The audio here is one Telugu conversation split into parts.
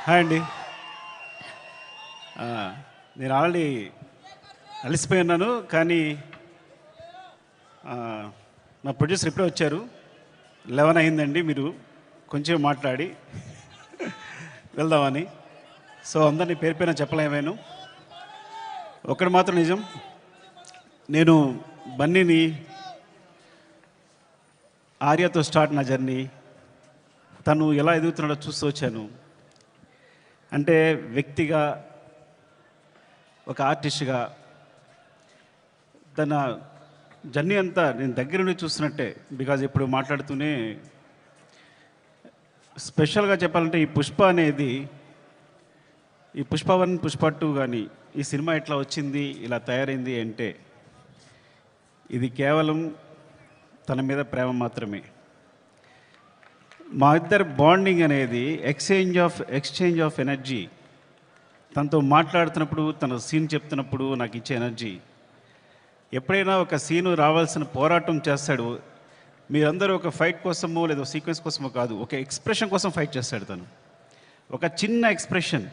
హాయ్ అండి. నేను ఆల్రెడీ అలసిపోయి ఉన్నాను, కానీ మా ప్రొడ్యూసర్ ఇప్పుడే వచ్చారు. 11 అయిందండి, మీరు కొంచెం మాట్లాడి వెళ్దామని. సో అందరినీ పేరు పేరున చెప్పలేమేను. ఒకటి మాత్రం నిజం, నేను బన్నీని ఆర్యతో స్టార్ట్ నా జర్నీ. తను ఎలా ఎదుగుతున్నాడో చూస్తూ వచ్చాను. అంటే వ్యక్తిగా, ఒక ఆర్టిస్ట్గా తన జర్నీ అంతా నేను దగ్గర నుండి చూస్తున్నట్టే. బికాజ్ ఇప్పుడు మాట్లాడుతూనే స్పెషల్గా చెప్పాలంటే ఈ పుష్ప అనేది, ఈ పుష్ప 1 పుష్ప 2 కానీ ఈ సినిమా ఎట్లా వచ్చింది, ఇలా తయారైంది అంటే ఇది కేవలం తన మీద ప్రేమ మాత్రమే. మా ఇద్దరు బాండింగ్ అనేది ఎక్స్చేంజ్ ఆఫ్ ఎనర్జీ. తనతో మాట్లాడుతున్నప్పుడు, తన సీన్ చెప్తున్నప్పుడు నాకు ఇచ్చే ఎనర్జీ. ఎప్పుడైనా ఒక సీను రావాల్సిన పోరాటం చేస్తాడు. మీరందరూ ఒక ఫైట్ కోసమో లేదా సీక్వెన్స్ కోసమో కాదు, ఒక ఎక్స్ప్రెషన్ కోసం ఫైట్ చేస్తాడు తను. ఒక చిన్న ఎక్స్ప్రెషన్,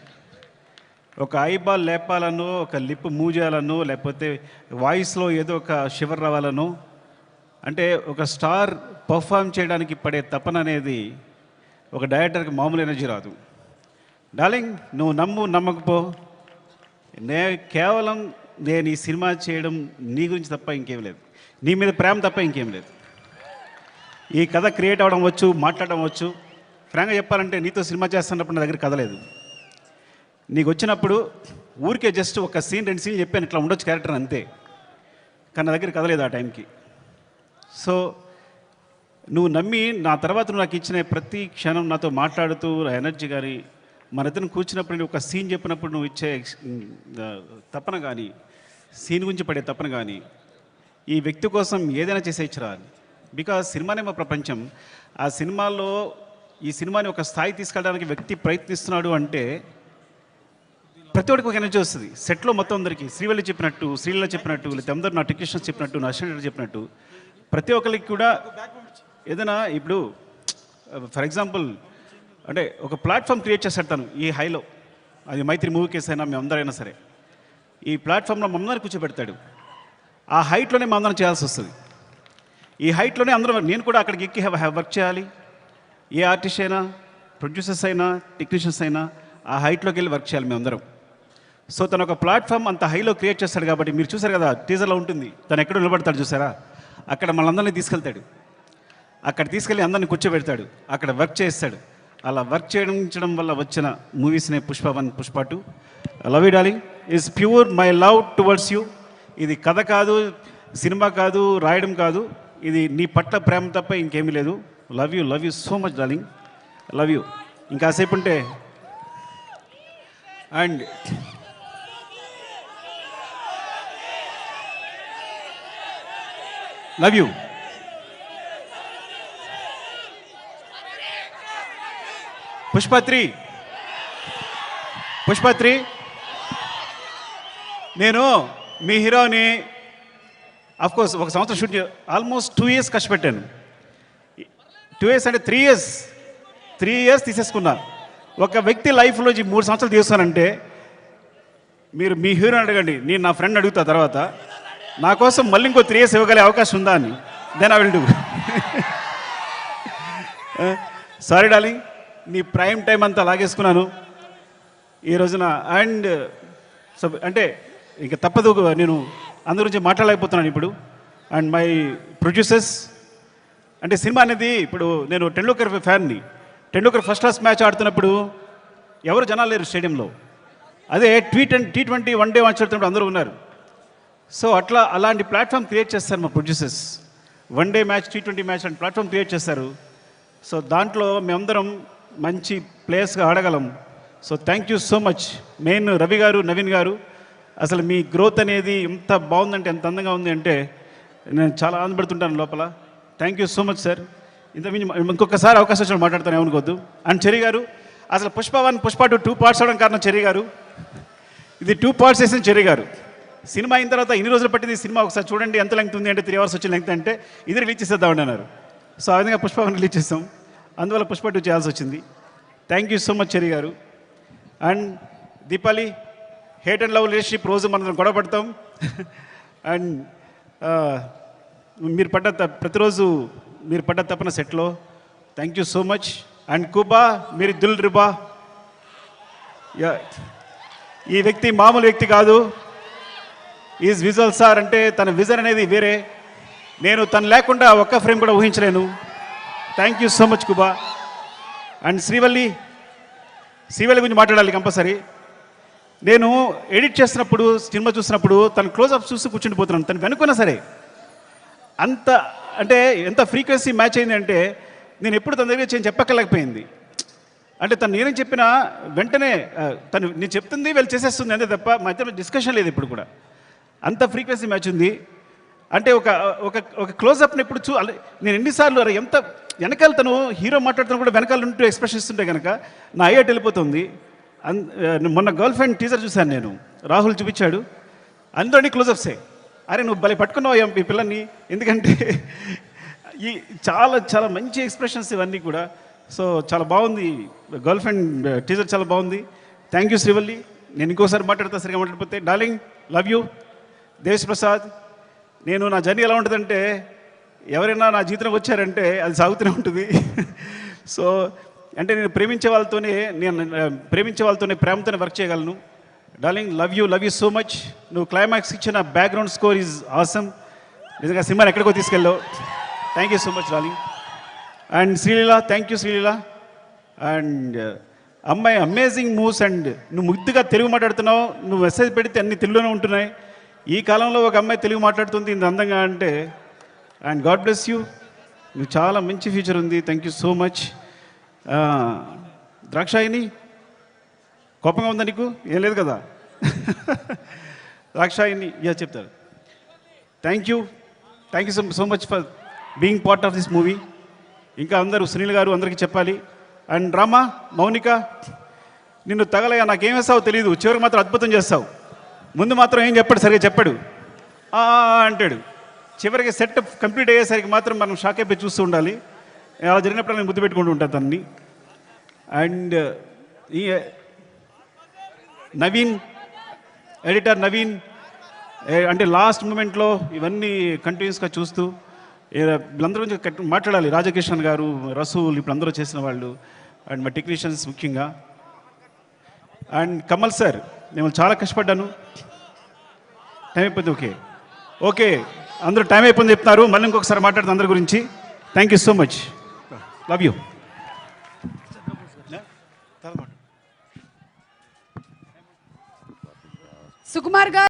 ఒక ఐబాల్ లేపాలనో, ఒక లిప్ మూవ్ చేయాలనో, లేకపోతే వాయిస్లో ఏదో ఒక షివర్ రావాలనో, అంటే ఒక స్టార్ పర్ఫామ్ చేయడానికి పడే తపన అనేది ఒక డైరెక్టర్కి మామూలు ఎనర్జీ రాదు. డార్లింగ్, నువ్వు నమ్మకపో, కేవలం నేను ఈ సినిమా చేయడం నీ గురించి తప్ప ఇంకేం లేదు, నీ మీద ప్రేమ తప్ప ఇంకేం లేదు. ఈ కథ క్రియేట్ అవ్వడం వచ్చు, మాట్లాడడం వచ్చు. ఫ్రాంక్గా చెప్పాలంటే నీతో సినిమా చేస్తున్నప్పుడు నా దగ్గర కథ లేదు. నీకు వచ్చినప్పుడు ఊరికే జస్ట్ ఒక సీన్ 2 సీన్లు చెప్పాను, ఇట్లా ఉండొచ్చు క్యారెక్టర్ అంతే. కానీ నా దగ్గర కథ లేదు ఆ టైంకి. సో నువ్వు నమ్మి నా తర్వాత నువ్వు నాకు ఇచ్చిన ప్రతి క్షణం నాతో మాట్లాడుతూ ఎనర్జీ కానీ, మన ఇద్దరం కూర్చున్నప్పుడు నువ్వు ఒక సీన్ చెప్పినప్పుడు నువ్వు ఇచ్చే తపన కానీ, సీన్ గురించి పడే తపన కానీ, ఈ వ్యక్తి కోసం ఏదైనా చేసేయచ్చురా. బికాజ్ సినిమానే మా ప్రపంచం. ఆ సినిమాలో ఈ సినిమాని ఒక స్థాయి తీసుకెళ్ళడానికి వ్యక్తి ప్రయత్నిస్తున్నాడు అంటే ప్రతి ఒక్కరికి ఒక ఎనర్జీ వస్తుంది. సెట్లో మొత్తం అందరికీ శ్రీవల్లి చెప్పినట్టు, శ్రీలీల చెప్పినట్టు, లేకపోతే అందరూ నా టెక్నీషియన్స్ చెప్పినట్టు, నా అసిస్టెంట్ చెప్పినట్టు, ప్రతి ఒక్కరికి కూడా ఏదైనా ఇప్పుడు ఫర్ ఎగ్జాంపుల్ అంటే ఒక ప్లాట్ఫామ్ క్రియేట్ చేస్తాడు తను ఈ హైలో. అది మైత్రి మూవీ కేసు అయినా మేమందరైనా సరే ఈ ప్లాట్ఫామ్లో మమ్మల్ని కూర్చోబెడతాడు. ఆ హైట్లోనే మా అందరం చేయాల్సి వస్తుంది. ఈ హైట్లోనే అందరూ, నేను కూడా అక్కడికి ఎక్కి వర్క్ చేయాలి. ఏ ఆర్టిస్ట్ అయినా, ప్రొడ్యూసర్స్ అయినా, టెక్నీషియన్స్ అయినా ఆ హైట్లోకి వెళ్ళి వర్క్ చేయాలి మేమందరం. సో తను ఒక ప్లాట్ఫామ్ అంత హైలో క్రియేట్ చేస్తాడు. కాబట్టి మీరు చూసారు కదా టీజర్లో ఉంటుంది, తను ఎక్కడ నిలబడతాడు చూసారా, అక్కడ మనందరినీ తీసుకెళ్తాడు. అక్కడ తీసుకెళ్ళి అందరిని కూర్చోబెడతాడు, అక్కడ వర్క్ చేస్తాడు. అలా వర్క్ చేయడం వల్ల వచ్చిన మూవీస్నే Pushpa 1 Pushpa 2. Love you darling is pure my love towards you. ఇది కథ కాదు, సినిమా కాదు, రాయడం కాదు, ఇది నీ పట్ల ప్రేమ తప్ప ఇంకేమీ లేదు. Love you so much darling, love you. ఇంకాసేపు ఉంటే అండ్ లవ్ యూ. పుష్ప 3 నేను మీ హీరోని అఫ్కోర్స్ ఒక సంవత్సరం షూట్ ఆల్మోస్ట్ 2 years కష్టపెట్టాను. 2 years అంటే 3 years తీసేసుకున్నా. ఒక వ్యక్తి లైఫ్లో 3 సంవత్సరాలు తీస్తానంటే మీరు మీ హీరోని అడగండి, నేను నా ఫ్రెండ్ అడుగుతా తర్వాత నా కోసం మళ్ళీ ఇంకో 3 years ఇవ్వగలే అవకాశం ఉందా అని. Then I will do. Sorry darling, నీ ప్రైమ్ టైం అంతా లాగేసుకున్నాను ఈ రోజున. అండ్ సో అంటే ఇంకా తప్పదు, నేను అందరి గురించి మాట్లాడలేకపోతున్నాను ఇప్పుడు. అండ్ మై ప్రొడ్యూసర్స్, అంటే సినిమా అనేది ఇప్పుడు నేను టెండూల్కర్ ఫ్యాన్ని. టెండూల్కర్ ఫస్ట్ క్లాస్ మ్యాచ్ ఆడుతున్నప్పుడు ఎవరు జనాలు లేరు స్టేడియంలో. అదే T20 1 డే మ్యాచ్ ఆడుతున్నప్పుడు అందరూ ఉన్నారు. సో అలాంటి ప్లాట్ఫామ్ క్రియేట్ చేస్తారు మా producers. 1 day match, T20 match లాంటి ప్లాట్ఫామ్ క్రియేట్ చేస్తారు. సో దాంట్లో మేమందరం మంచి ప్లేయర్స్గా ఆడగలం. So thank you so much. Main Ravi garu, Naveen గారు, అసలు మీ గ్రోత్ అనేది ఎంత బాగుందంటే, ఎంత అందంగా ఉంది అంటే నేను చాలా ఆనందపడుతుంటాను లోపల. Thank you so much sir. ఇంకొకసారి అవకాశం వచ్చిన మాట్లాడతాను, ఏమనుకోవద్దు. అండ్ చెర్రీ గారు, అసలు పుష్ప 1 పుష్ప 2 పార్ట్స్ అవడం కారణం చెర్రీ గారు. ఇది 2 parts వేసిన చెర్రీ గారు. సినిమా అయిన తర్వాత ఇన్ని రోజులు పట్టింది సినిమా, ఒకసారి చూడండి ఎంత లెంగ్త్ ఉంది అంటే 3 hours వచ్చిన లెంగ్త్ అంటే ఇది రిలీజ్ చేసేద్దామని అన్నారు. సో ఆ విధంగా పుష్ప 1 రిలీజ్ చేస్తాం, అందువల్ల పుష్ప 2 చేయాల్సి వచ్చింది. Thank you so much Cherry garu. And Deepali, hate and love relationship రోజు మనం గొడవ పడతాం. అండ్ మీరు ప్రతిరోజు మీరు పడ్డ తప్పన సెట్లో. Thank you so much. And కుబా, మీరు దిల్ రిబా. ఈ వ్యక్తి మామూలు వ్యక్తి కాదు. ఈజ్ విజువల్ సార్, అంటే తన విజన్ అనేది వేరే. నేను తను లేకుండా ఒక్క ఫ్రేమ్ కూడా ఊహించలేను. Thank you so much Kuba. And Srivalli గురించి మాట్లాడాలి కంపల్సరీ. నేను ఎడిట్ చేస్తున్నప్పుడు, సినిమా చూసినప్పుడు తను క్లోజ్అప్ చూసి కూర్చుండిపోతున్నాను. తను వెనుకున్నా సరే అంత అంటే ఎంత ఫ్రీక్వెన్సీ మ్యాచ్ అయింది అంటే నేను ఎప్పుడు తన దగ్గర చెప్పక్కర్లేకపోయింది. అంటే తను నేనేం చెప్పినా వెంటనే తను నేను చెప్తుంది వీళ్ళు చేసేస్తుంది అంతే తప్ప మా ఇద్దరు డిస్కషన్ లేదు ఇప్పుడు కూడా. అంత ఫ్రీక్వెన్సీ మ్యాచ్ ఉంది. అంటే ఒక ఒక ఒక క్లోజ్అప్ని ఇప్పుడు నేను ఎన్నిసార్లు ఎంత వెనకాల తను హీరో మాట్లాడుతున్నా కూడా వెనకాల ఉంటూ ఎక్స్ప్రెషన్ ఇస్తుంటే కనుక నా అయ్యేట్ వెళ్ళిపోతుంది. మొన్న గర్ల్ ఫ్రెండ్ టీజర్ చూశాను నేను, రాహుల్ చూపించాడు, అందులోని క్లోజ్అప్సే. అరే నువ్వు భలే పట్టుకున్నావు ఈ పిల్లల్ని, ఎందుకంటే ఈ చాలా చాలా మంచి ఎక్స్ప్రెషన్స్ ఇవన్నీ కూడా. సో చాలా బాగుంది గర్ల్ ఫ్రెండ్ టీజర్, చాలా బాగుంది. Thank you Srivalli. నేను ఇంకోసారి మాట్లాడతా సరిగా మాట్లాడిపోతే. Darling, love you. Desh Prasad, నేను నా జర్నీ ఎలా ఉంటుందంటే ఎవరైనా నా జీవితంలో వచ్చారంటే అది సాగుతూనే ఉంటుంది. సో అంటే నేను ప్రేమించే వాళ్ళతోనే ప్రేమతోనే వర్క్ చేయగలను. Darling, love you so much. నువ్వు క్లైమాక్స్ ఇచ్చిన బ్యాక్గ్రౌండ్ స్కోర్ ఈజ్ ఆసమ్. నిజంగా సినిమాని ఎక్కడికో తీసుకెళ్ళావు. Thank you so much darling. And Sreeleela, thank you Sreeleela. And అమ్మాయి అమేజింగ్ మూవ్స్. అండ్ నువ్వు ముద్దుగా తెలుగు మాట్లాడుతున్నావు. నువ్వు మెసేజ్ పెడితే అన్ని తెలుగులోనే ఉంటున్నాయి. ఈ కాలంలో ఒక అమ్మాయి తెలుగు మాట్లాడుతుంది ఇంత అందంగా అంటే. And god bless you. నువ్వు చాలా మంచి ఫ్యూచర్ ఉంది. Thank you so much. Drakshayani, కోపంగా ఉందా నీకు? ఏం లేదు కదా. ద్రాక్షాయిని చెప్తారు. Thank you so much for being part of this movie. ఇంకా అందరూ సునీల్ గారు అందరికీ చెప్పాలి. అండ్ రామా, మౌనిక, నిన్ను తగలయ్యా నాకేం వేస్తావో తెలియదు, చివరికి మాత్రం అద్భుతం చేస్తావు. ముందు మాత్రం ఏం చెప్పాడు, సరిగా చెప్పాడు అంటాడు. చివరికి సెట్ కంప్లీట్ అయ్యేసరికి మాత్రం మనం షాక్ అయిపోయి చూస్తూ ఉండాలి. అలా జరిగినప్పుడు నేను ముద్దు పెట్టుకుంటూ ఉంటాను తన్ని. అండ్ ఈ నవీన్, ఎడిటర్ నవీన్, అంటే లాస్ట్ మూమెంట్లో ఇవన్నీ కంటిన్యూస్గా చూస్తూ వీళ్ళందరూ గురించి మాట్లాడాలి. రాజకిషన్ గారు, రసూల్, ఇప్పుడు అందరూ చేసిన వాళ్ళు, అండ్ మా టెక్నీషియన్స్ ముఖ్యంగా. అండ్ కమల్ సార్, నేను చాలా కష్టపడ్డాను. టైం అయిపోయింది. ఓకే అందరూ టైం అయిపోయింది చెప్తున్నారు. మళ్ళీ ఇంకొకసారి మాట్లాడుతుంది అందరి గురించి. Thank you so much. Love you. Sukumar గారు.